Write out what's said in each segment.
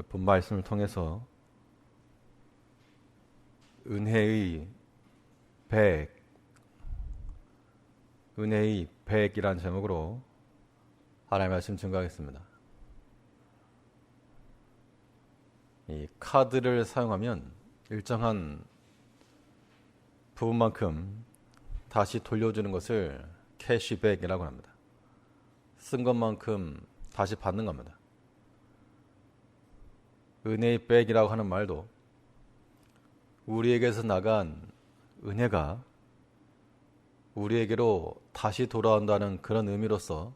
본 말씀을 통해서 은혜의 백이라는 제목으로 하나님의 말씀 증거하겠습니다. 이 카드를 사용하면 일정한 부분만큼 다시 돌려주는 것을 캐시백이라고 합니다. 쓴 것만큼 다시 받는 겁니다. 은혜의 백이라고 하는 말도 우리에게서 나간 은혜가 우리에게로 다시 돌아온다는 그런 의미로서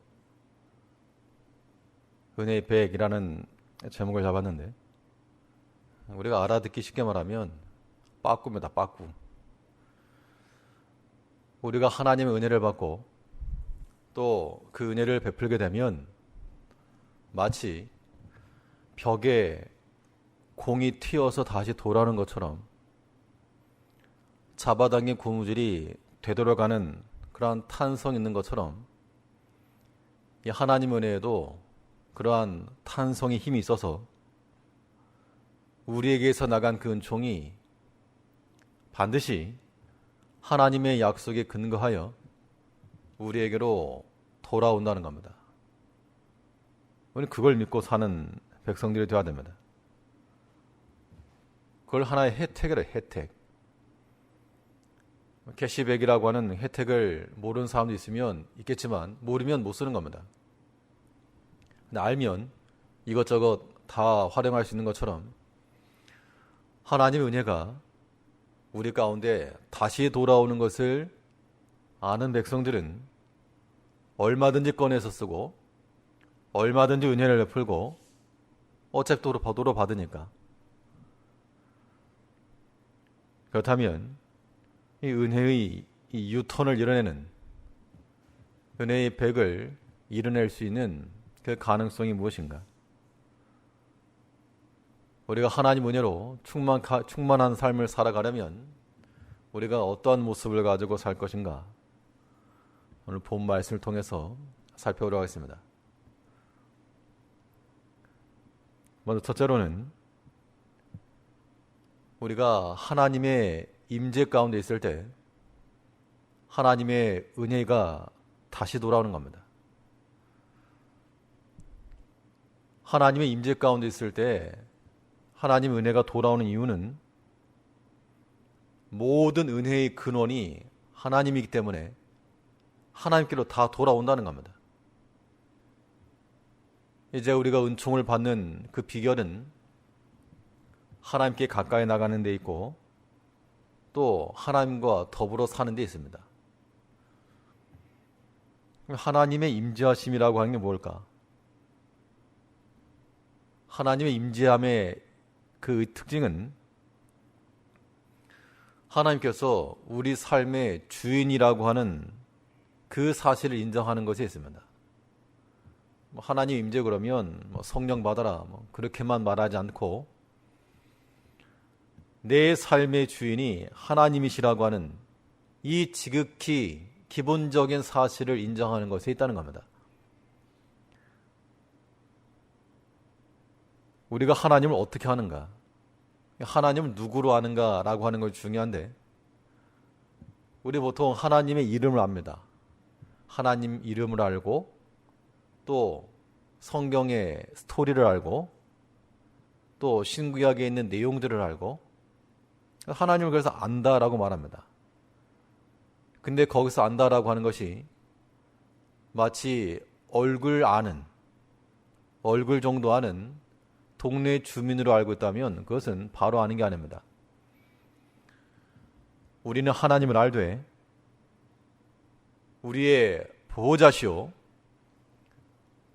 은혜의 백이라는 제목을 잡았는데, 우리가 알아듣기 쉽게 말하면 빠꾸입니다. 빠꾸. 우리가 하나님의 은혜를 받고 또 그 은혜를 베풀게 되면 마치 벽에 공이 튀어서 다시 돌아오는 것처럼 잡아당긴 고무줄이 되돌아가는 그러한 탄성이 있는 것처럼, 이 하나님 은혜에도 그러한 탄성의 힘이 있어서 우리에게서 나간 그 은총이 반드시 하나님의 약속에 근거하여 우리에게로 돌아온다는 겁니다. 우리는 그걸 믿고 사는 백성들이 되어야 됩니다. 그걸 하나의 혜택이라, 혜택. 캐시백이라고 하는 혜택을 모르는 사람도 있겠지만 모르면 못 쓰는 겁니다. 근데 알면 이것저것 다 활용할 수 있는 것처럼 하나님의 은혜가 우리 가운데 다시 돌아오는 것을 아는 백성들은 얼마든지 꺼내서 쓰고 얼마든지 은혜를 베풀고 어차피 도로 받으니까. 그렇다면 이 은혜의 이 유턴을 이뤄내는, 은혜의 백을 이뤄낼 수 있는 그 가능성이 무엇인가? 우리가 하나님 은혜로 충만한 삶을 살아가려면 우리가 어떠한 모습을 가지고 살 것인가? 오늘 본 말씀을 통해서 살펴보려고 하겠습니다. 먼저 첫째로는 우리가 하나님의 임재 가운데 있을 때 하나님의 은혜가 다시 돌아오는 겁니다. 하나님의 임재 가운데 있을 때 하나님 은혜가 돌아오는 이유는 모든 은혜의 근원이 하나님이기 때문에 하나님께로 다 돌아온다는 겁니다. 이제 우리가 은총을 받는 그 비결은 하나님께 가까이 나가는 데 있고 또 하나님과 더불어 사는 데 있습니다. 하나님의 임재하심이라고 하는 게 뭘까? 하나님의 임재함의 그 특징은 하나님께서 우리 삶의 주인이라고 하는 그 사실을 인정하는 것에 있습니다. 하나님 임재 그러면 성령 받아라 그렇게만 말하지 않고 내 삶의 주인이 하나님이시라고 하는 이 지극히 기본적인 사실을 인정하는 것에 있다는 겁니다. 우리가 하나님을 어떻게 하는가? 하나님을 누구로 아는가라고 하는 것이 중요한데, 우리 보통 하나님의 이름을 압니다. 하나님 이름을 알고 또 성경의 스토리를 알고 또 신구약에 있는 내용들을 알고 하나님을 그래서 안다라고 말합니다. 근데 거기서 안다라고 하는 것이 마치 얼굴 정도 아는 동네 주민으로 알고 있다면 그것은 바로 아는 게 아닙니다. 우리는 하나님을 알되 우리의 보호자시오,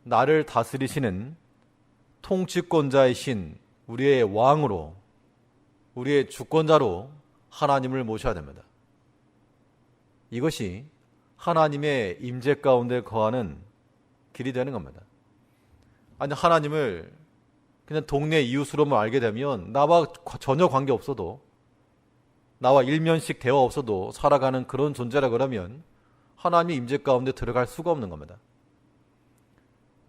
나를 다스리시는 통치권자이신 우리의 왕으로, 우리의 주권자로 하나님을 모셔야 됩니다. 이것이 하나님의 임재 가운데 거하는 길이 되는 겁니다. 아니, 하나님을 그냥 동네 이웃으로만 알게 되면 나와 전혀 관계없어도, 나와 일면식 대화 없어도 살아가는 그런 존재라 그러면 하나님의 임재 가운데 들어갈 수가 없는 겁니다.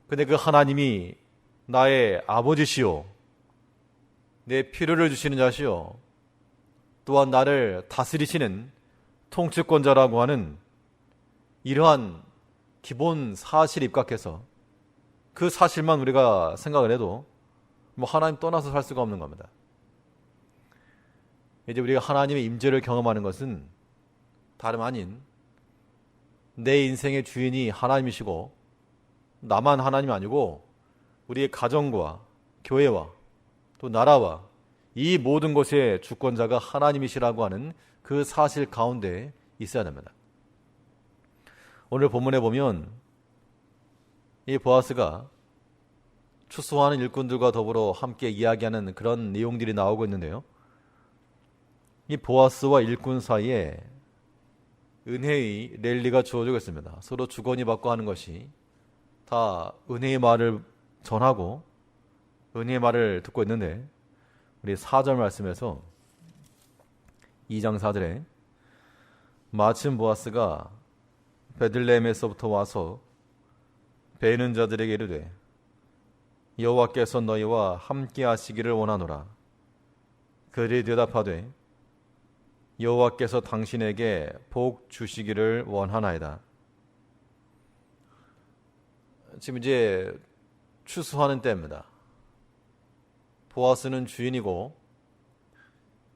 근데 그 하나님이 나의 아버지시오, 내 필요를 주시는 자시요 또한 나를 다스리시는 통치권자라고 하는 이러한 기본 사실에 입각해서 그 사실만 우리가 생각을 해도 뭐 하나님 떠나서 살 수가 없는 겁니다. 이제 우리가 하나님의 임재를 경험하는 것은 다름 아닌 내 인생의 주인이 하나님이시고 나만 하나님이 아니고 우리의 가정과 교회와 또 나라와 이 모든 것의 주권자가 하나님이시라고 하는 그 사실 가운데 있어야 됩니다. 오늘 본문에 보면 이 보아스가 추수하는 일꾼들과 더불어 함께 이야기하는 그런 내용들이 나오고 있는데요. 이 보아스와 일꾼 사이에 은혜의 랠리가 주어지고 있습니다. 서로 주거니 받고 하는 것이 다 은혜의 말을 전하고 은혜의 말을 듣고 있는데 우리 4절 말씀에서 2장 4절에 마침 보아스가 베들레헴에서부터 와서 베는 자들에게 이르되 여호와께서 너희와 함께 하시기를 원하노라. 그들이 대답하되 여호와께서 당신에게 복 주시기를 원하나이다. 지금 이제 추수하는 때입니다. 보아스는 주인이고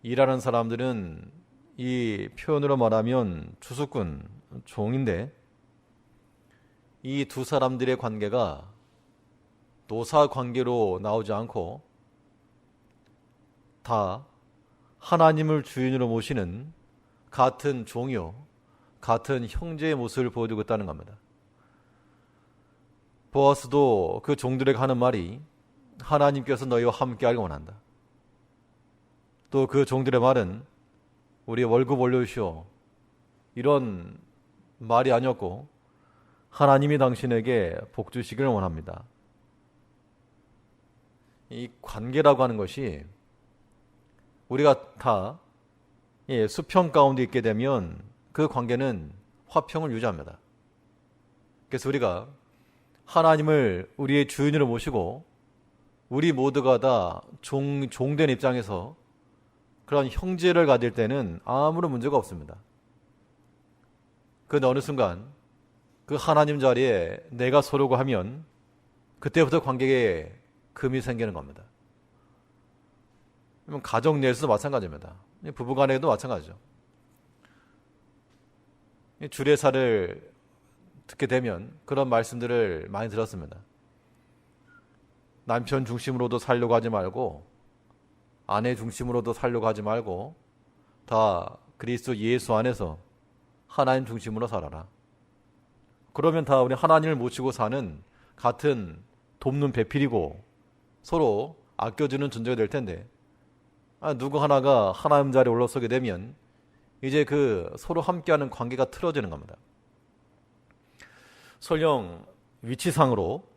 일하는 사람들은 이 표현으로 말하면 추수꾼, 종인데 이 두 사람들의 관계가 노사 관계로 나오지 않고 다 하나님을 주인으로 모시는 같은 종이요, 같은 형제의 모습을 보여주고 있다는 겁니다. 보아스도 그 종들에게 하는 말이 하나님께서 너희와 함께 하길 원한다. 또 그 종들의 말은 우리 월급 올려주시오, 이런 말이 아니었고 하나님이 당신에게 복 주시기를 원합니다. 이 관계라고 하는 것이 우리가 다 수평 가운데 있게 되면 그 관계는 화평을 유지합니다. 그래서 우리가 하나님을 우리의 주인으로 모시고 우리 모두가 다 종된 입장에서 그런 형제를 가질 때는 아무런 문제가 없습니다. 그런데 어느 순간 그 하나님 자리에 내가 서려고 하면 그때부터 관계에 금이 생기는 겁니다. 가정 내에서도 마찬가지입니다. 부부간에도 마찬가지죠. 주례사를 듣게 되면 그런 말씀들을 많이 들었습니다. 남편 중심으로도 살려고 하지 말고 아내 중심으로도 살려고 하지 말고 다 그리스도 예수 안에서 하나님 중심으로 살아라. 그러면 다 우리 하나님을 모시고 사는 같은 돕는 배필이고 서로 아껴주는 존재가 될 텐데 누구 하나가 하나님 자리에 올라서게 되면 이제 그 서로 함께하는 관계가 틀어지는 겁니다. 설령 위치상으로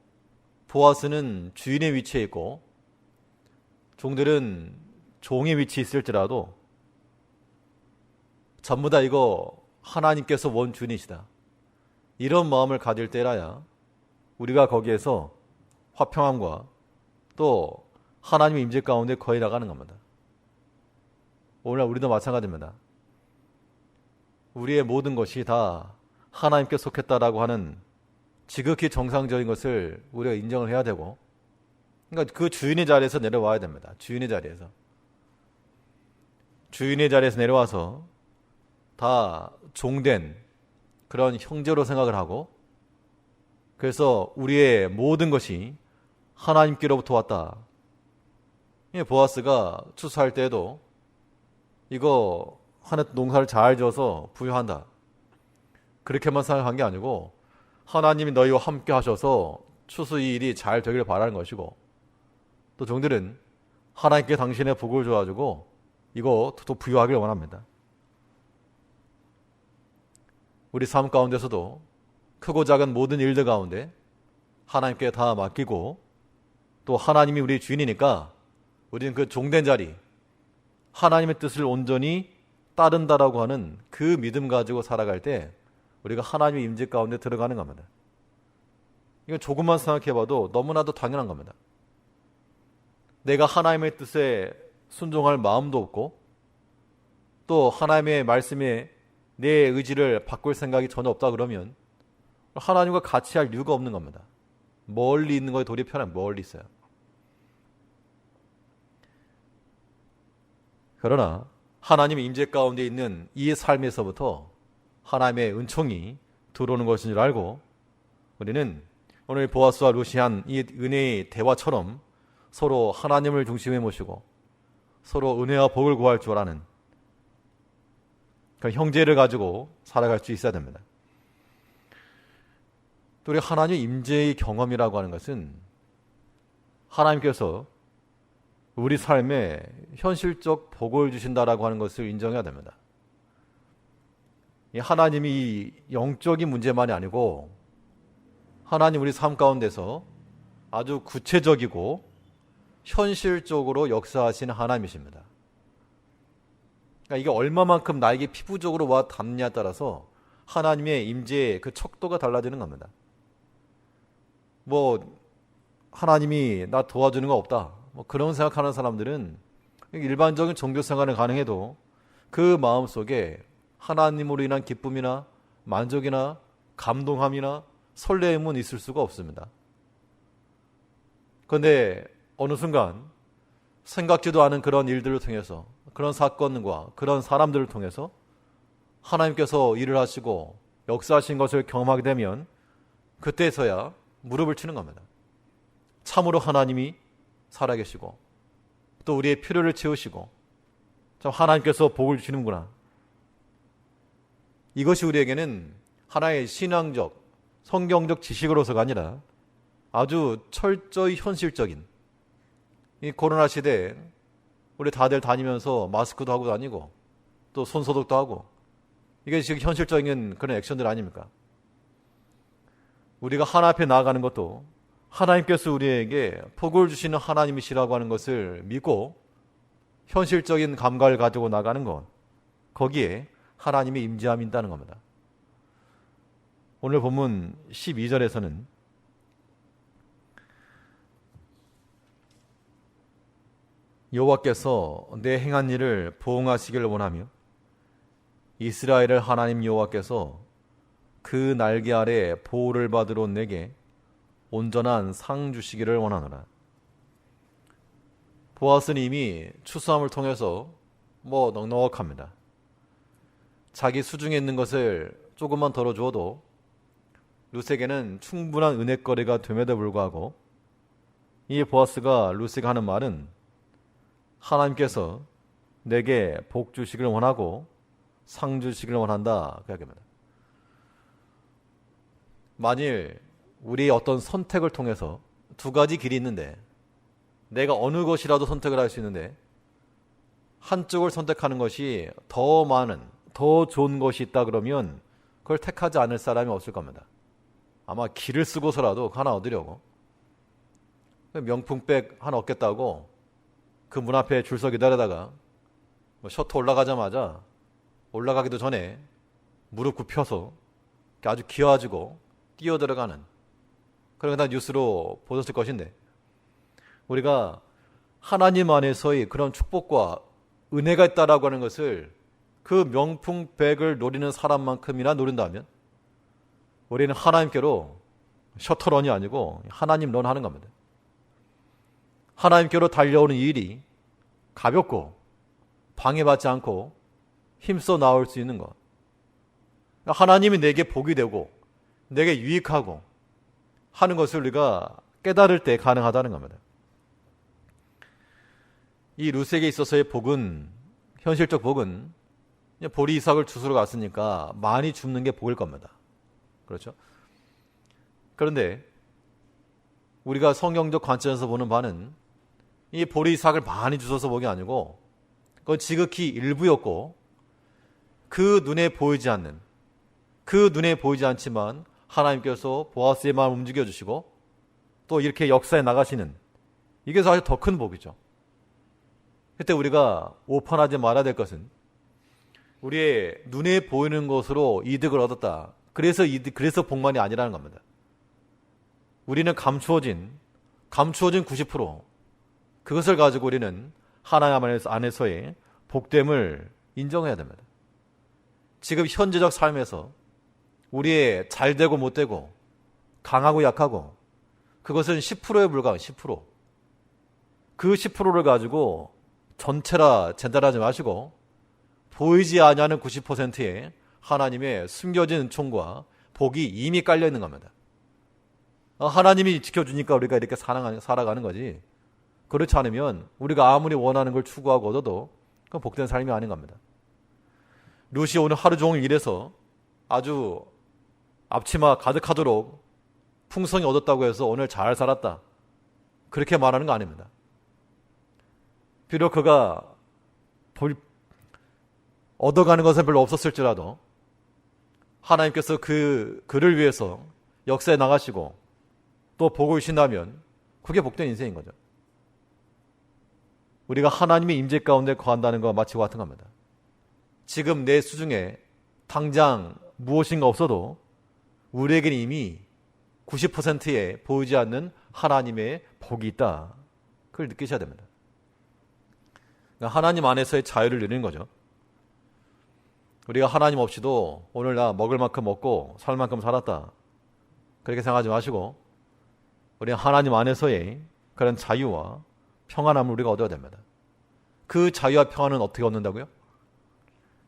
보아스는 주인의 위치에 있고 종들은 종의 위치에 있을지라도 전부 다 이거 하나님께서 원주인이시다, 이런 마음을 가질 때라야 우리가 거기에서 화평함과 또 하나님의 임재 가운데 거해 나가는 겁니다. 오늘 우리도 마찬가지입니다. 우리의 모든 것이 다 하나님께 속했다라고 하는 지극히 정상적인 것을 우리가 인정을 해야 되고, 그러니까 그 주인의 자리에서 내려와야 됩니다. 주인의 자리에서 내려와서 다 종된 그런 형제로 생각을 하고, 그래서 우리의 모든 것이 하나님께로부터 왔다. 보아스가 추수할 때에도 이거 하나 농사를 잘 지어서 부유한다, 그렇게만 생각한 게 아니고 하나님이 너희와 함께 하셔서 추수 이 일이 잘 되기를 바라는 것이고, 또 종들은 하나님께 당신의 복을 줘가지고 이거 더 부유하기를 원합니다. 우리 삶 가운데서도 크고 작은 모든 일들 가운데 하나님께 다 맡기고, 또 하나님이 우리 주인이니까 우리는 그 종된 자리, 하나님의 뜻을 온전히 따른다라고 하는 그 믿음 가지고 살아갈 때 우리가 하나님의 임재 가운데 들어가는 겁니다. 이건 조금만 생각해봐도 너무나도 당연한 겁니다. 내가 하나님의 뜻에 순종할 마음도 없고 또 하나님의 말씀에 내 의지를 바꿀 생각이 전혀 없다 그러면 하나님과 같이 할 이유가 없는 겁니다. 멀리 있는 거에 도리어 편한 멀리 있어요. 그러나 하나님의 임재 가운데 있는 이 삶에서부터 하나님의 은총이 들어오는 것인 줄 알고 우리는 오늘 보아스와 루시 한 이 은혜의 대화처럼 서로 하나님을 중심에 모시고 서로 은혜와 복을 구할 줄 아는 그 형제를 가지고 살아갈 수 있어야 됩니다. 또 우리 하나님 임재의 경험이라고 하는 것은 하나님께서 우리 삶에 현실적 복을 주신다라고 하는 것을 인정해야 됩니다. 하나님이 영적인 문제만이 아니고 하나님 우리 삶 가운데서 아주 구체적이고 현실적으로 역사하시는 하나님이십니다. 그러니까 이게 얼마만큼 나에게 피부적으로 와 닿느냐에 따라서 하나님의 임재의 그 척도가 달라지는 겁니다. 뭐 하나님이 나 도와주는 거 없다, 뭐 그런 생각하는 사람들은 일반적인 종교 생활은 가능해도 그 마음속에 하나님으로 인한 기쁨이나 만족이나 감동함이나 설레임은 있을 수가 없습니다. 그런데 어느 순간 생각지도 않은 그런 일들을 통해서 그런 사건과 그런 사람들을 통해서 하나님께서 일을 하시고 역사하신 것을 경험하게 되면 그때서야 무릎을 치는 겁니다. 참으로 하나님이 살아계시고 또 우리의 필요를 채우시고 참 하나님께서 복을 주시는구나. 이것이 우리에게는 하나의 신앙적, 성경적 지식으로서가 아니라 아주 철저히 현실적인, 이 코로나 시대에 우리 다들 다니면서 마스크도 하고 다니고 또 손소독도 하고 이게 지금 현실적인 그런 액션들 아닙니까? 우리가 하나 앞에 나아가는 것도 하나님께서 우리에게 복을 주시는 하나님이시라고 하는 것을 믿고 현실적인 감각을 가지고 나가는 것, 거기에 하나님의 임재함이 있다는 겁니다. 오늘 본문 12절에서는 여호와께서 내 행한 일을 보응하시기를 원하며 이스라엘의 하나님 여호와께서 그 날개 아래 보호를 받으러 온 내게 온전한 상 주시기를 원하노라. 보아스는 이미 추수함을 통해서 넉넉합니다. 자기 수중에 있는 것을 조금만 덜어주어도 룻에게는 충분한 은혜거리가 됨에도 불구하고 이 보아스가 룻에게 하는 말은 하나님께서 내게 복 주시기를 원하고 상 주시기를 원한다 그 이야기입니다. 만일 우리의 어떤 선택을 통해서 두 가지 길이 있는데 내가 어느 것이라도 선택을 할 수 있는데 한쪽을 선택하는 것이 더 많은, 더 좋은 것이 있다 그러면 그걸 택하지 않을 사람이 없을 겁니다. 아마 길을 쓰고서라도 하나 얻으려고 명품백 하나 얻겠다고 그 문 앞에 줄 서 기다리다가 셔터 올라가자마자 올라가기도 전에 무릎 굽혀서 아주 기어가지고 뛰어들어가는 그런 다 뉴스로 보셨을 것인데 우리가 하나님 안에서의 그런 축복과 은혜가 있다라고 하는 것을 그 명품백을 노리는 사람만큼이나 노린다면 우리는 하나님께로 셔터런이 아니고 하나님 런 하는 겁니다. 하나님께로 달려오는 일이 가볍고 방해받지 않고 힘써 나올 수 있는 것. 하나님이 내게 복이 되고 내게 유익하고 하는 것을 우리가 깨달을 때 가능하다는 겁니다. 이 룻에게 있어서의 복은, 현실적 복은 보리 이삭을 주스러 갔으니까 많이 줍는 게 복일 겁니다. 그렇죠? 그런데 우리가 성경적 관점에서 보는 바는 이 보리 이삭을 많이 주셔서 복이 아니고 그건 지극히 일부였고 그 눈에 보이지 않지만 하나님께서 보아스의 마음을 움직여주시고 또 이렇게 역사에 나가시는 이게 사실 더 큰 복이죠. 그때 우리가 오판하지 말아야 될 것은 우리의 눈에 보이는 것으로 이득을 얻었다. 그래서 복만이 아니라는 겁니다. 우리는 감추어진 90%, 그것을 가지고 우리는 하나님 안에서의 복됨을 인정해야 됩니다. 지금 현재적 삶에서 우리의 잘되고 못되고 강하고 약하고 그것은 10%에 불과한 10%. 그 10%를 가지고 전체라 진단하지 마시고 보이지 아니하는 90%의 하나님의 숨겨진 은총과 복이 이미 깔려 있는 겁니다. 하나님이 지켜주니까 우리가 이렇게 살아가는 거지. 그렇지 않으면 우리가 아무리 원하는 걸 추구하고 얻어도 그건 복된 삶이 아닌 겁니다. 루시 오늘 하루 종일 일해서 아주 앞치마 가득하도록 풍성이 얻었다고 해서 오늘 잘 살았다. 그렇게 말하는 거 아닙니다. 비록 그가 얻어가는 것은 별로 없었을지라도 하나님께서 그를 위해서 역사에 나가시고 또 보고 계신다면 그게 복된 인생인 거죠. 우리가 하나님의 임재 가운데 거한다는 것과 마치 같은 겁니다. 지금 내 수중에 당장 무엇인가 없어도 우리에게는 이미 90%에 보이지 않는 하나님의 복이 있다. 그걸 느끼셔야 됩니다. 그러니까 하나님 안에서의 자유를 누리는 거죠. 우리가 하나님 없이도 오늘 나 먹을 만큼 먹고 살 만큼 살았다. 그렇게 생각하지 마시고 우리가 하나님 안에서의 그런 자유와 평안함을 우리가 얻어야 됩니다. 그 자유와 평안은 어떻게 얻는다고요?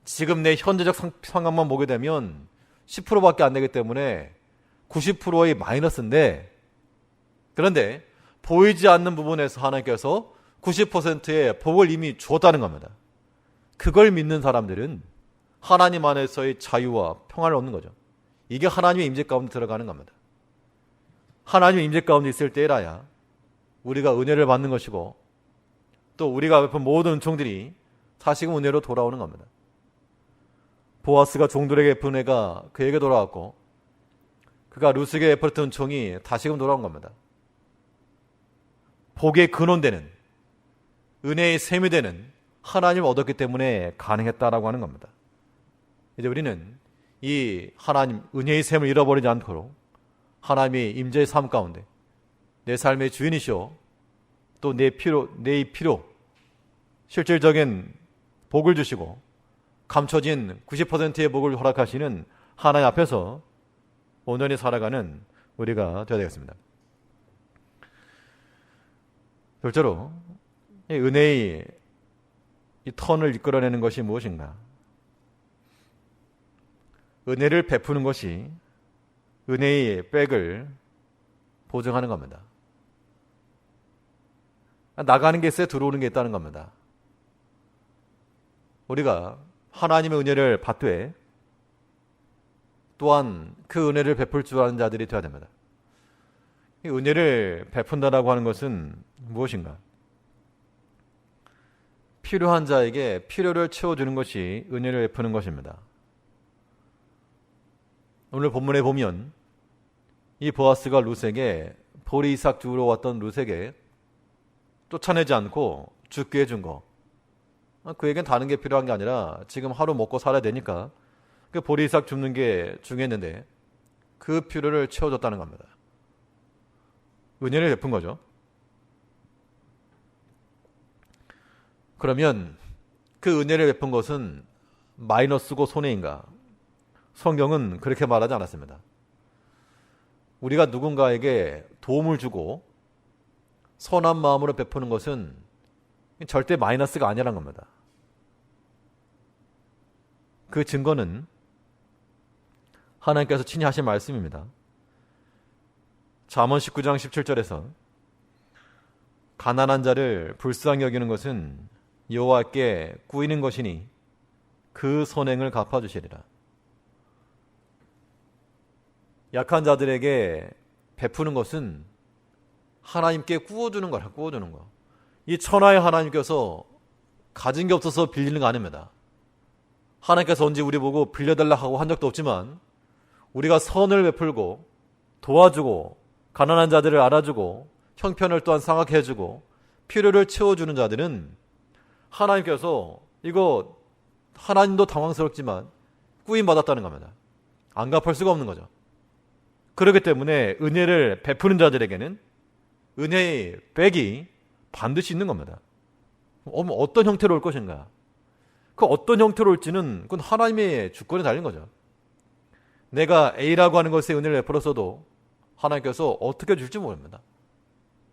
지금 내 현재적 상황만 보게 되면 10%밖에 안 되기 때문에 90%의 마이너스인데, 그런데 보이지 않는 부분에서 하나님께서 90%의 복을 이미 주었다는 겁니다. 그걸 믿는 사람들은 하나님 안에서의 자유와 평안을 얻는 거죠. 이게 하나님의 임재 가운데 들어가는 겁니다. 하나님의 임재 가운데 있을 때라야 우리가 은혜를 받는 것이고 또 우리가 베푼 모든 은총들이 다시금 은혜로 돌아오는 겁니다. 보아스가 종들에게 베푼 은혜가 그에게 돌아왔고 그가 루스에게 베풀었던 은총이 다시금 돌아온 겁니다. 복의 근원되는 은혜의 샘이 되는 하나님을 얻었기 때문에 가능했다라고 하는 겁니다. 이제 우리는 이 하나님 은혜의 샘을 잃어버리지 않도록 하나님의 임재의 삶 가운데 내 삶의 주인이시오 또 내 필요 실질적인 복을 주시고 감춰진 90%의 복을 허락하시는 하나님 앞에서 온전히 살아가는 우리가 되어야 되겠습니다. 둘째로 이 은혜의 이 턴을 이끌어내는 것이 무엇인가? 은혜를 베푸는 것이 은혜의 백을 보증하는 겁니다. 나가는 게 있어야 들어오는 게 있다는 겁니다. 우리가 하나님의 은혜를 받되 또한 그 은혜를 베풀 줄 아는 자들이 되어야 됩니다. 이 은혜를 베푼다라고 하는 것은 무엇인가? 필요한 자에게 필요를 채워주는 것이 은혜를 베푸는 것입니다. 오늘 본문에 보면 이 보아스가 룻에게 보리 이삭 주우러 왔던 룻에게 쫓아내지 않고 죽게 해준 거, 그에겐 다른 게 필요한 게 아니라 지금 하루 먹고 살아야 되니까 그 보리 이삭 줍는 게 중요했는데 그 필요를 채워줬다는 겁니다. 은혜를 베푼 거죠. 그러면 그 은혜를 베푼 것은 마이너스고 손해인가? 성경은 그렇게 말하지 않았습니다. 우리가 누군가에게 도움을 주고 선한 마음으로 베푸는 것은 절대 마이너스가 아니라는 겁니다. 그 증거는 하나님께서 친히 하신 말씀입니다. 잠언 19장 17절에서 가난한 자를 불쌍히 여기는 것은 여호와께 꾸이는 것이니 그 선행을 갚아주시리라. 약한 자들에게 베푸는 것은 하나님께 꾸어주는 거라, 꾸어주는 거. 이 천하의 하나님께서 가진 게 없어서 빌리는 거 아닙니다. 하나님께서 언제 우리 보고 빌려달라 하고 한 적도 없지만 우리가 선을 베풀고 도와주고 가난한 자들을 알아주고 형편을 또한 상하게 해주고 필요를 채워주는 자들은 하나님께서 이거 하나님도 당황스럽지만 꾸임받았다는 겁니다. 안 갚을 수가 없는 거죠. 그렇기 때문에 은혜를 베푸는 자들에게는 은혜의 백이 반드시 있는 겁니다. 어떤 형태로 올 것인가? 그 어떤 형태로 올지는 그건 하나님의 주권에 달린 거죠. 내가 A라고 하는 것에 은혜를 베풀었어도 하나님께서 어떻게 줄지 모릅니다.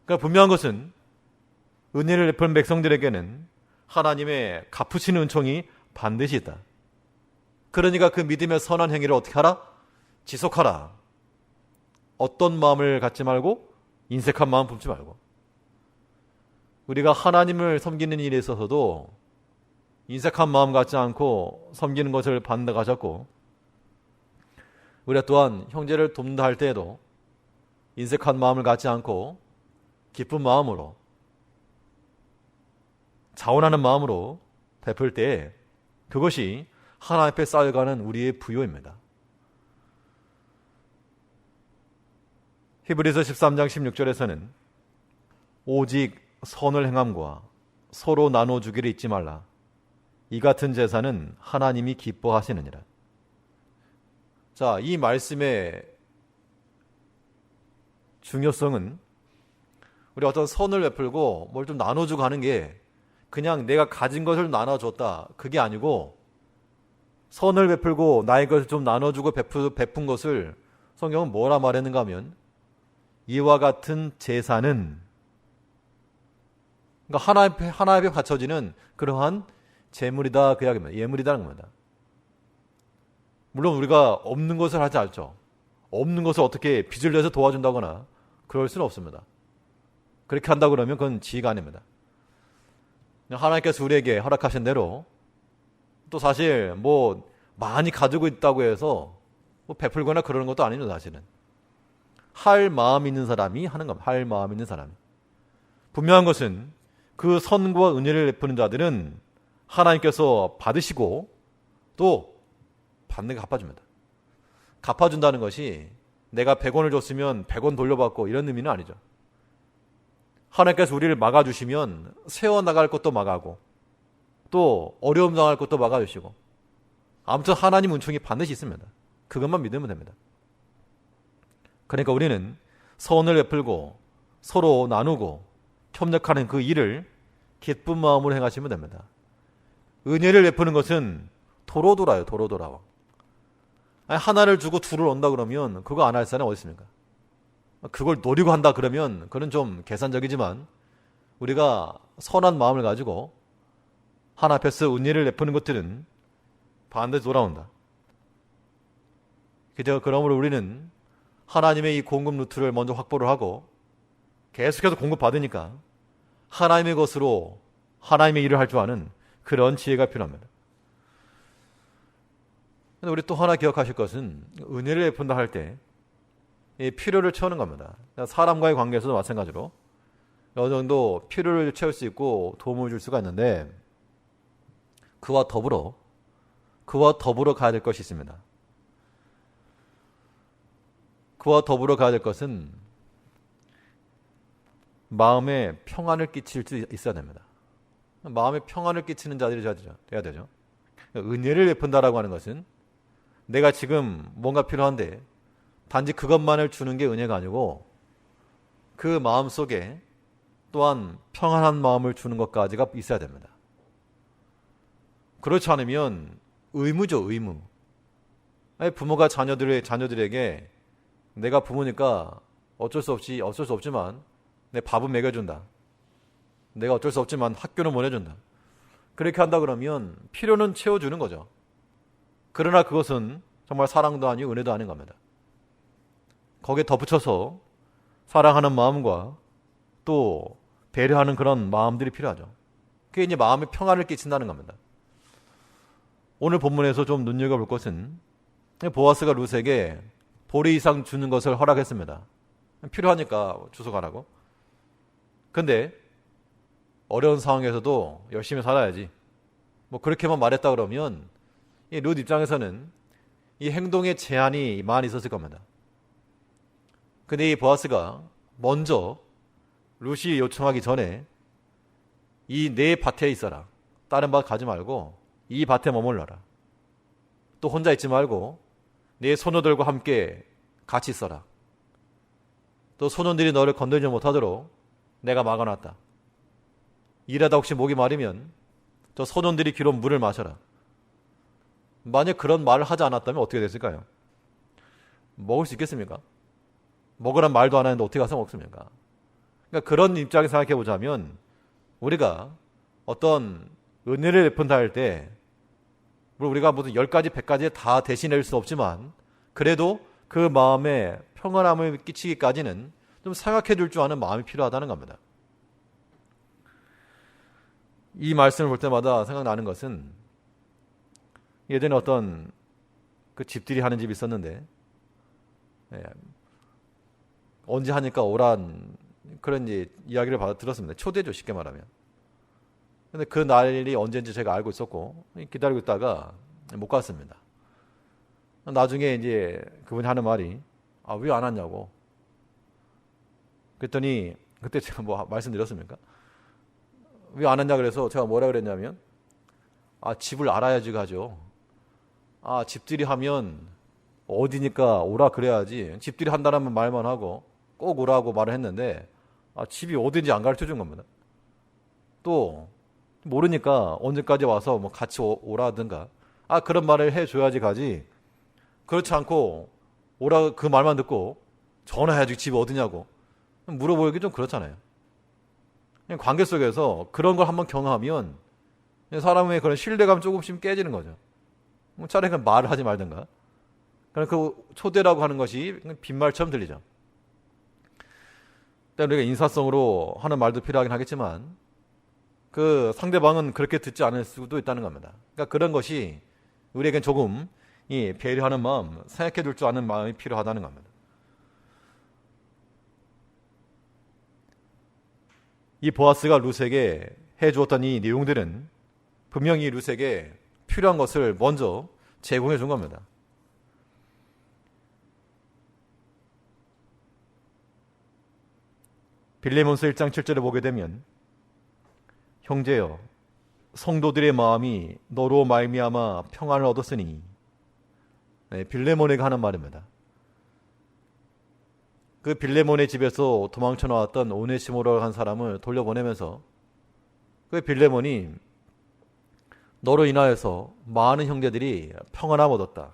그러니까 분명한 것은 은혜를 베푸는 백성들에게는 하나님의 갚으시는 은총이 반드시 있다. 그러니까 그 믿음의 선한 행위를 어떻게 하라? 지속하라. 어떤 마음을 갖지 말고 인색한 마음 품지 말고. 우리가 하나님을 섬기는 일에 있어서도 인색한 마음 갖지 않고 섬기는 것을 반복하셨고, 우리가 또한 형제를 돕는다 할 때에도 인색한 마음을 갖지 않고 기쁜 마음으로, 자원하는 마음으로 베풀 때 그것이 하나님 앞에 쌓여가는 우리의 부요입니다. 히브리서 13장 16절에서는 오직 선을 행함과 서로 나눠주기를 잊지 말라. 이 같은 제사는 하나님이 기뻐하시느니라. 자, 이 말씀의 중요성은 우리 어떤 선을 베풀고 뭘 좀 나눠주고 하는 게 그냥 내가 가진 것을 나눠줬다, 그게 아니고, 선을 베풀고 나의 것을 좀 나눠주고 베푼 것을 성경은 뭐라 말했는가 하면, 이와 같은 제사는, 그러니까 하나님 앞에 바쳐지는 그러한 제물이다, 그 이야기입니다. 예물이다는 겁니다. 물론 우리가 없는 것을 하지 않죠. 없는 것을 어떻게 빚을 내서 도와준다거나 그럴 수는 없습니다. 그렇게 한다 그러면 그건 지혜가 아닙니다. 하나님께서 우리에게 허락하신 대로, 또 사실 뭐 많이 가지고 있다고 해서 뭐 베풀거나 그러는 것도 아닙니다. 사실은 할 마음 있는 사람이 하는 겁니다. 할 마음 있는 사람이. 분명한 것은 그 선과 은혜를 베푸는 자들은 하나님께서 받으시고 또 받는 게 갚아줍니다. 갚아준다는 것이 내가 100원을 줬으면 100원 돌려받고 이런 의미는 아니죠. 하나님께서 우리를 막아주시면 세워나갈 것도 막아고 또 어려움 당할 것도 막아주시고, 아무튼 하나님 은총이 반드시 있습니다. 그것만 믿으면 됩니다. 그러니까 우리는 선을 베풀고 서로 나누고 협력하는 그 일을 기쁜 마음으로 행하시면 됩니다. 은혜를 베푸는 것은 도로 돌아요. 도로 돌아와. 하나를 주고 둘을 얻는다 그러면 그거 안 할 사람이 어디 있습니까? 그걸 노리고 한다 그러면 그건 좀 계산적이지만, 우리가 선한 마음을 가지고 하나 앞에서 은혜를 베푸는 것들은 반드시 돌아온다. 그러므로 우리는 하나님의 이 공급 루트를 먼저 확보를 하고 계속해서 공급받으니까 하나님의 것으로 하나님의 일을 할 줄 아는 그런 지혜가 필요합니다. 근데 우리 또 하나 기억하실 것은, 은혜를 베푼다 할 때 필요를 채우는 겁니다. 사람과의 관계에서도 마찬가지로 어느 정도 필요를 채울 수 있고 도움을 줄 수가 있는데, 그와 더불어 가야 될 것이 있습니다. 그와 더불어 가야 될 것은 마음에 평안을 끼칠 수 있어야 됩니다. 마음에 평안을 끼치는 자들이 돼야 되죠. 은혜를 베푼다라고 하는 것은 내가 지금 뭔가 필요한데 단지 그것만을 주는 게 은혜가 아니고, 그 마음 속에 또한 평안한 마음을 주는 것까지가 있어야 됩니다. 그렇지 않으면 의무죠, 의무. 부모가 자녀들에게 내가 부모니까 어쩔 수 없지만 내 밥은 먹여준다. 내가 어쩔 수 없지만 학교는 보내준다. 그렇게 한다 그러면 필요는 채워주는 거죠. 그러나 그것은 정말 사랑도 아니고 은혜도 아닌 겁니다. 거기에 덧붙여서 사랑하는 마음과 또 배려하는 그런 마음들이 필요하죠. 그게 이제 마음에 평안을 끼친다는 겁니다. 오늘 본문에서 좀 눈여겨볼 것은, 보아스가 룻에게 보리 이상 주는 것을 허락했습니다. 필요하니까 주워 가라고. 근데 어려운 상황에서도 열심히 살아야지, 뭐 그렇게만 말했다 그러면 이 룻 입장에서는 이 행동에 제한이 많이 있었을 겁니다. 근데 이 보아스가 먼저 룻이 요청하기 전에 이 내 밭에 있어라, 다른 밭 가지 말고 이 밭에 머물러라, 또 혼자 있지 말고 내 소녀들과 함께 같이 있어라, 또 소년들이 너를 건들지 못하도록 내가 막아놨다, 일하다 혹시 목이 마르면 저 소년들이 기로 물을 마셔라. 만약 그런 말을 하지 않았다면 어떻게 됐을까요? 먹을 수 있겠습니까? 먹으란 말도 안 하는데 어떻게 가서 먹습니까? 그러니까 그런 입장에서 생각해 보자면 우리가 어떤 은혜를 베푼다 할 때 물론 우리가 무슨 10가지, 100가지 다 대신할 수 없지만 그래도 그 마음에 평안함을 끼치기까지는 좀 생각해 줄 줄 아는 마음이 필요하다는 겁니다. 이 말씀을 볼 때마다 생각나는 것은 예전에 어떤 그 집들이 하는 집이 있었는데 언제 하니까 오란 그런 이야기를 들었습니다. 초대죠, 쉽게 말하면. 근데 그 날이 언제인지 제가 알고 있었고 기다리고 있다가 못 갔습니다. 나중에 이제 그분이 하는 말이 왜 안 왔냐고. 그랬더니 그때 제가 뭐 말씀드렸습니까? 왜 안 왔냐 그래서 제가 뭐라 그랬냐면 집을 알아야지 가죠. 집들이 하면 어디니까 오라 그래야지. 집들이 한다는 말만 하고 꼭 오라고 말을 했는데 집이 어딘지 안 가르쳐 준 겁니다. 또 모르니까 언제까지 와서 뭐 같이 오라든가 그런 말을 해줘야지 가지. 그렇지 않고 오라 그 말만 듣고 전화해야지 집이 어디냐고 물어보기 좀 그렇잖아요. 그냥 관계 속에서 그런 걸 한번 경험하면 사람의 그런 신뢰감 조금씩 깨지는 거죠. 차라리 그냥 말을 하지 말든가. 그럼 그 초대라고 하는 것이 빈말처럼 들리죠. 때문에 우리가 인사성으로 하는 말도 필요하긴 하겠지만 그 상대방은 그렇게 듣지 않을 수도 있다는 겁니다. 그러니까 그런 것이 우리에겐 조금 이 배려하는 마음, 생각해 둘 줄 아는 마음이 필요하다는 겁니다. 이 보아스가 룻에게 해주었던 이 내용들은 분명히 룻에게 필요한 것을 먼저 제공해 준 겁니다. 빌레몬서 1장 7절에 보게 되면 형제여 성도들의 마음이 너로 말미암아 평안을 얻었으니 빌레몬에게 하는 말입니다. 그 빌레몬의 집에서 도망쳐 나왔던 오네시모라고 한 사람을 돌려보내면서 그 빌레몬이 너로 인하여서 많은 형제들이 평안함을 얻었다.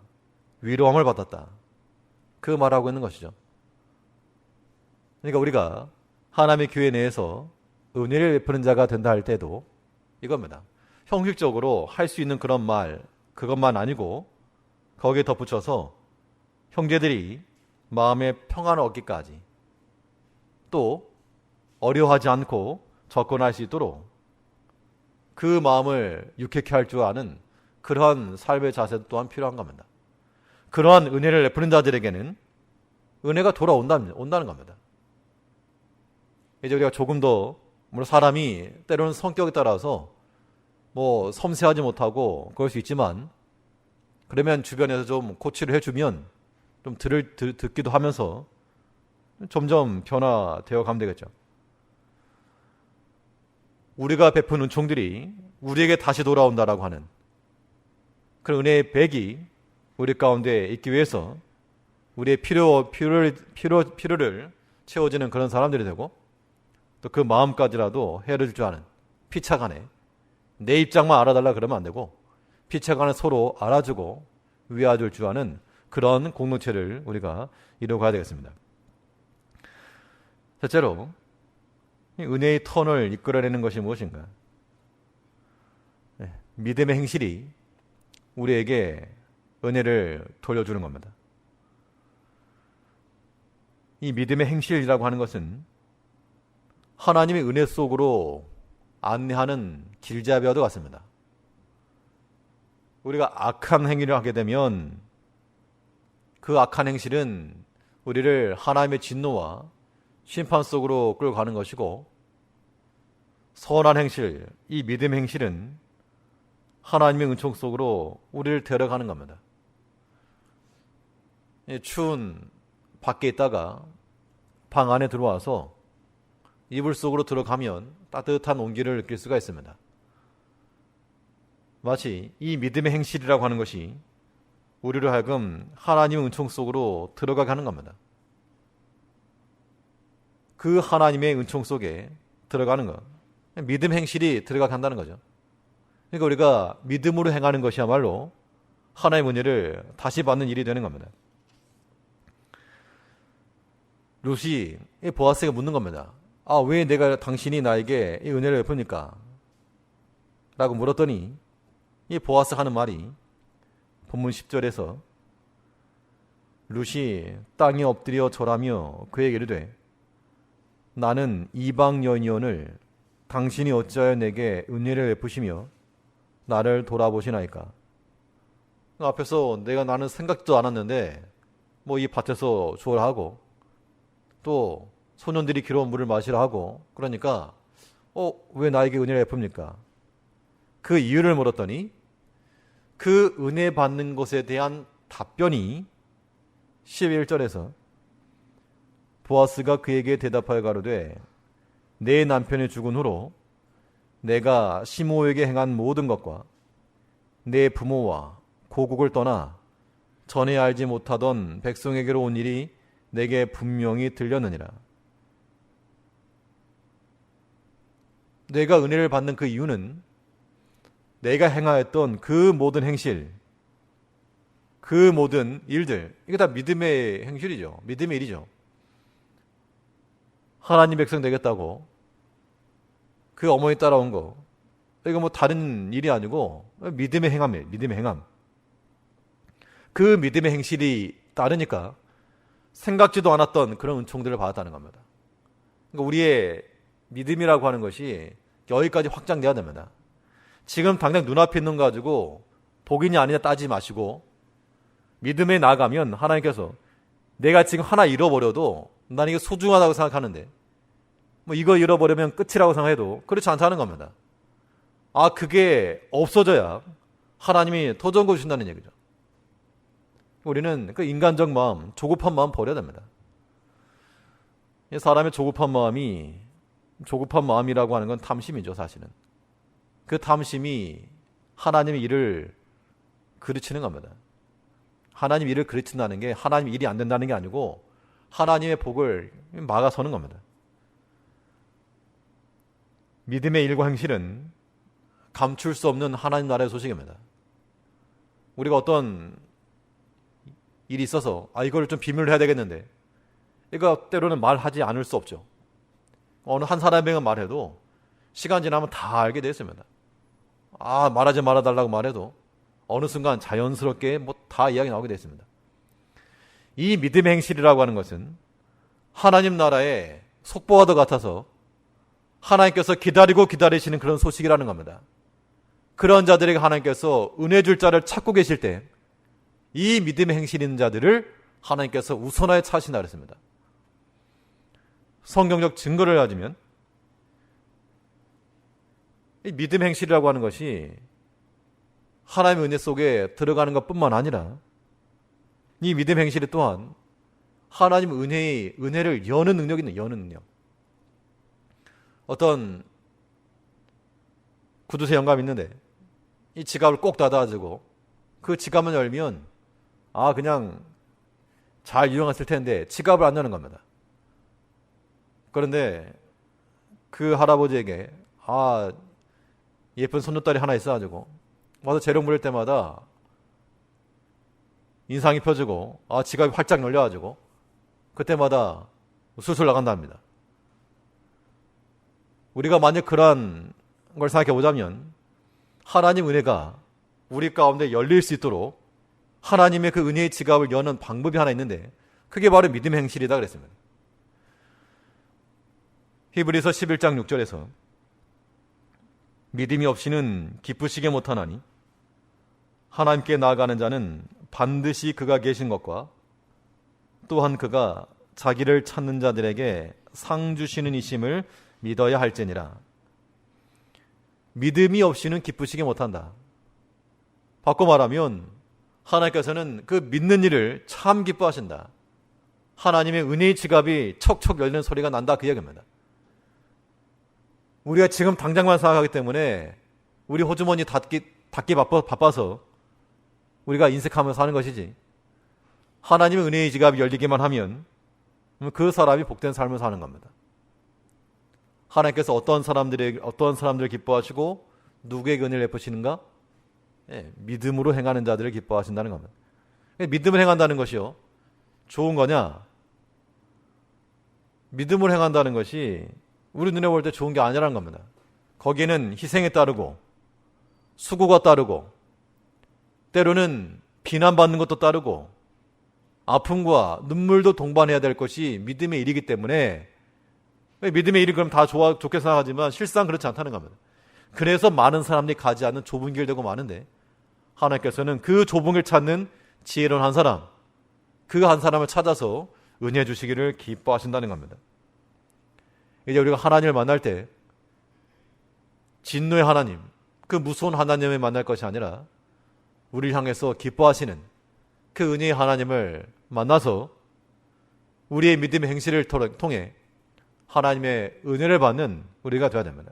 위로함을 받았다. 그 말하고 있는 것이죠. 그러니까 우리가 하나님의 교회 내에서 은혜를 베푸는 자가 된다 할 때도 이겁니다. 형식적으로 할 수 있는 그런 말, 그것만 아니고 거기에 덧붙여서 형제들이 마음의 평안을 얻기까지 또 어려워하지 않고 접근할 수 있도록 그 마음을 유쾌케 할 줄 아는 그러한 삶의 자세 또한 필요한 겁니다. 그러한 은혜를 베푸는 자들에게는 은혜가 온다는 겁니다. 이제 우리가 조금 더 물론 사람이 때로는 성격에 따라서 뭐 섬세하지 못하고 그럴 수 있지만 그러면 주변에서 좀 코치를 해주면 좀 듣기도 하면서 점점 변화되어 가면 되겠죠. 우리가 베푼 은총들이 우리에게 다시 돌아온다라고 하는 그런 은혜의 백이 우리 가운데 있기 위해서 우리의 필요를 채워지는 그런 사람들이 되고 또 그 마음까지라도 헤아릴 줄 아는 피차간에 내 입장만 알아달라 그러면 안 되고 피차간에 서로 알아주고 위아줄 줄 아는 그런 공동체를 우리가 이루어가야 되겠습니다. 첫째로 은혜의 턴을 이끌어내는 것이 무엇인가? 믿음의 행실이 우리에게 은혜를 돌려주는 겁니다. 이 믿음의 행실이라고 하는 것은 하나님의 은혜 속으로 안내하는 길잡이와도 같습니다. 우리가 악한 행위를 하게 되면 그 악한 행실은 우리를 하나님의 진노와 심판 속으로 끌고 가는 것이고 선한 행실, 이 믿음의 행실은 하나님의 은총 속으로 우리를 데려가는 겁니다. 추운 밖에 있다가 방 안에 들어와서 이불 속으로 들어가면 따뜻한 온기를 느낄 수가 있습니다. 마치 이 믿음의 행실이라고 하는 것이 우리로 하여금 하나님의 은총 속으로 들어가게 하는 겁니다. 그 하나님의 은총 속에 들어가는 것, 믿음 행실이 들어가게 한다는 거죠. 그러니까 우리가 믿음으로 행하는 것이야말로 하나님의 은혜를 다시 받는 일이 되는 겁니다. 룻이 보아스에게 묻는 겁니다. 왜 당신이 나에게 이 은혜를 베풉니까? 라고 물었더니 이 보아스 하는 말이 본문 10절에서 룻이 땅에 엎드려 절하며 그에게 이르되 나는 이방 여인이오늘 당신이 어찌하여 내게 은혜를 베푸시며 나를 돌아보시나이까? 앞에서 나는 생각도 않았는데 이 밭에서 주워라 하고 또 소년들이 길어온 물을 마시라 하고 그러니까 왜 나에게 은혜를 베풉니까? 그 이유를 물었더니 그 은혜 받는 것에 대한 답변이 11절에서 보아스가 그에게 대답하여 가로되 내 남편이 죽은 후로 내가 시므오에게 행한 모든 것과 내 부모와 고국을 떠나 전에 알지 못하던 백성에게로 온 일이 내게 분명히 들렸느니라. 내가 은혜를 받는 그 이유는 내가 행하였던 그 모든 행실, 그 모든 일들, 이게 다 믿음의 행실이죠. 믿음의 일이죠. 하나님 백성 되겠다고 그 어머니 따라온 거, 이거 다른 일이 아니고 믿음의 행함이에요. 믿음의 행함. 그 믿음의 행실이 따르니까 생각지도 않았던 그런 은총들을 받았다는 겁니다. 그러니까 우리의 믿음이라고 하는 것이 여기까지 확장돼야 됩니다. 지금 당장 눈앞에 있는 거 가지고 복이냐 아니냐 따지지 마시고 믿음에 나아가면 하나님께서 내가 지금 하나 잃어버려도 난 이게 소중하다고 생각하는데 이거 잃어버리면 끝이라고 생각해도 그렇지 않다는 겁니다. 그게 없어져야 하나님이 더 좋은 거 주신다는 얘기죠. 우리는 그 인간적 마음, 조급한 마음 버려야 됩니다. 사람의 조급한 마음이라고 하는 건 탐심이죠, 사실은. 그 탐심이 하나님의 일을 그르치는 겁니다. 하나님 일을 그르친다는 게 하나님 일이 안 된다는 게 아니고 하나님의 복을 막아서는 겁니다. 믿음의 일과 행실은 감출 수 없는 하나님 나라의 소식입니다. 우리가 어떤 일이 있어서 이걸 좀 비밀로 해야 되겠는데 이거 때로는 말하지 않을 수 없죠. 어느 한 사람에게 말해도 시간 지나면 다 알게 되어 있습니다. 말하지 말아달라고 말해도 어느 순간 자연스럽게 다 이야기 나오게 되어 있습니다. 이 믿음의 행실이라고 하는 것은 하나님 나라의 속보와도 같아서 하나님께서 기다리시는 그런 소식이라는 겁니다. 그런 자들에게 하나님께서 은혜 줄 자를 찾고 계실 때 이 믿음의 행실 있는 자들을 하나님께서 우선하여 찾으신다 그랬습니다. 성경적 증거를 가지면 이 믿음 행실이라고 하는 것이 하나님의 은혜 속에 들어가는 것뿐만 아니라 이 믿음 행실이 또한 하나님 은혜를 여는 능력이 있는 여는 능력. 어떤 구두쇠 영감이 있는데 이 지갑을 꼭 닫아가지고 그 지갑만 열면 그냥 잘 유용했을 텐데 지갑을 안 여는 겁니다. 그런데 그 할아버지에게 예쁜 손녀딸이 하나 있어가지고 와서 재롱 부릴 때마다 인상이 펴지고 지갑이 활짝 열려가지고 그때마다 술술 나간답니다. 우리가 만약 그런 걸 생각해 보자면 하나님 은혜가 우리 가운데 열릴 수 있도록 하나님의 그 은혜의 지갑을 여는 방법이 하나 있는데 그게 바로 믿음의 행실이다 그랬습니다. 히브리서 11장 6절에서 믿음이 없이는 기쁘시게 못하나니 하나님께 나아가는 자는 반드시 그가 계신 것과 또한 그가 자기를 찾는 자들에게 상 주시는 이심을 믿어야 할지니라. 믿음이 없이는 기쁘시게 못한다. 바꿔 말하면 하나님께서는 그 믿는 일을 참 기뻐하신다. 하나님의 은혜의 지갑이 척척 열리는 소리가 난다 그 얘기입니다. 우리가 지금 당장만 생각하기 때문에 우리 호주머니 닫기 바빠서 우리가 인색하면서 사는 것이지 하나님의 은혜의 지갑이 열리기만 하면 그 사람이 복된 삶을 사는 겁니다. 하나님께서 어떤 사람들을 기뻐하시고 누구에게 은혜를 베푸시는가? 믿음으로 행하는 자들을 기뻐하신다는 겁니다. 믿음을 행한다는 것이요, 좋은 거냐? 믿음을 행한다는 것이 우리 눈에 볼 때 좋은 게 아니라는 겁니다. 거기에는 희생이 따르고 수고가 따르고 때로는 비난받는 것도 따르고 아픔과 눈물도 동반해야 될 것이 믿음의 일이기 때문에, 믿음의 일이 그럼 다 좋게 생각하지만 실상 그렇지 않다는 겁니다. 그래서 많은 사람들이 가지 않는 좁은 길 되고 많은데, 하나님께서는 그 좁은 길 찾는 지혜로운 한 사람, 그 한 사람을 찾아서 은혜 주시기를 기뻐하신다는 겁니다. 이제 우리가 하나님을 만날 때 진노의 하나님, 그 무서운 하나님을 만날 것이 아니라 우리를 향해서 기뻐하시는 그 은혜의 하나님을 만나서 우리의 믿음의 행실을 통해 하나님의 은혜를 받는 우리가 되어야 됩니다.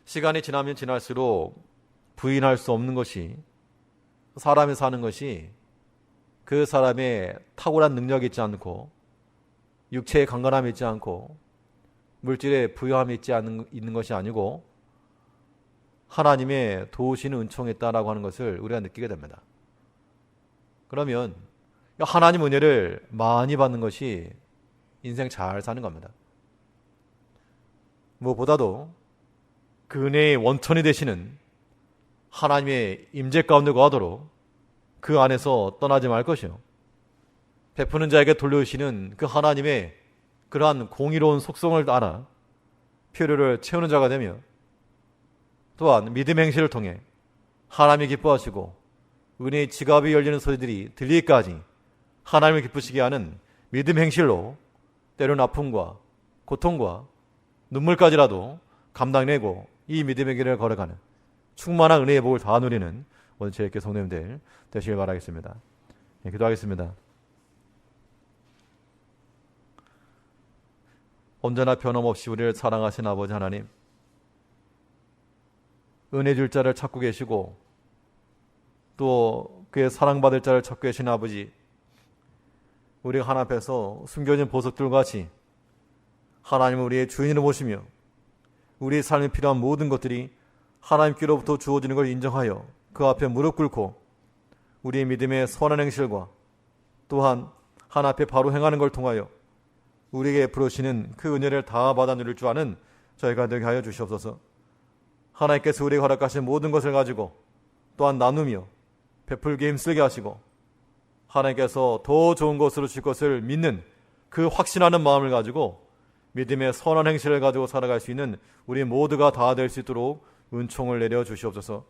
시간이 지나면 지날수록 부인할 수 없는 것이, 사람이 사는 것이 그 사람의 탁월한 능력이 있지 않고 육체의 강건함이 있지 않고 물질의 부유함이 있는 것이 아니고 하나님의 도우시는 은총이 있다라고 하는 것을 우리가 느끼게 됩니다. 그러면 하나님 은혜를 많이 받는 것이 인생 잘 사는 겁니다. 무엇보다도 그 은혜의 원천이 되시는 하나님의 임재 가운데 거하도록 그 안에서 떠나지 말 것이요, 베푸는 자에게 돌려주시는 그 하나님의 그러한 공의로운 속성을 알아 필요를 채우는 자가 되며, 또한 믿음의 행실을 통해 하나님이 기뻐하시고 은혜의 지갑이 열리는 소리들이 들리기까지 하나님을 기쁘시게 하는 믿음 행실로 때로는 아픔과 고통과 눈물까지라도 감당내고 이 믿음의 길을 걸어가는 충만한 은혜의 복을 다 누리는 오늘 제이께 성도님들 되시길 바라겠습니다. 기도하겠습니다. 언제나 변함없이 우리를 사랑하신 아버지 하나님, 은혜 줄 자를 찾고 계시고 또 그의 사랑받을 자를 찾고 계신 아버지, 우리가 하나님 앞에서 숨겨진 보석들과 같이 하나님은 우리의 주인으로 보시며 우리의 삶에 필요한 모든 것들이 하나님께로부터 주어지는 걸 인정하여 그 앞에 무릎 꿇고 우리의 믿음의 선한 행실과 또한 하나님 앞에 바로 행하는 걸 통하여 우리에게 부르시는 그 은혜를 다 받아 누릴 줄 아는 저희가 되게 하여 주시옵소서. 하나님께서 우리에게 허락하신 모든 것을 가지고 또한 나누며 베풀게 힘쓰게 하시고 하나님께서 더 좋은 것으로 주실 것을 믿는 그 확신하는 마음을 가지고 믿음의 선한 행실을 가지고 살아갈 수 있는 우리 모두가 다 될 수 있도록 은총을 내려 주시옵소서.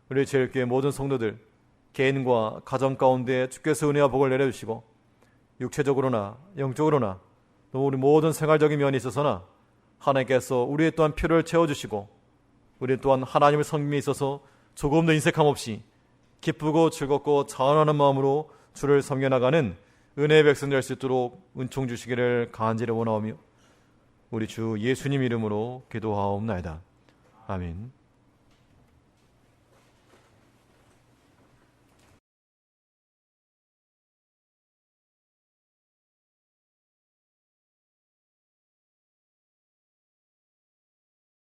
우리 제일교회 모든 성도들 개인과 가정 가운데 주께서 은혜와 복을 내려주시고 육체적으로나 영적으로나 또 우리 모든 생활적인 면이 있어서나 하나님께서 우리의 또한 필요를 채워주시고 우리 또한 하나님을 섬김에 있어서 조금도 인색함 없이 기쁘고 즐겁고 자원하는 마음으로 주를 섬겨나가는 은혜의 백성 될 수 있도록 은총 주시기를 간절히 원하오며 우리 주 예수님 이름으로 기도하옵나이다. 아멘.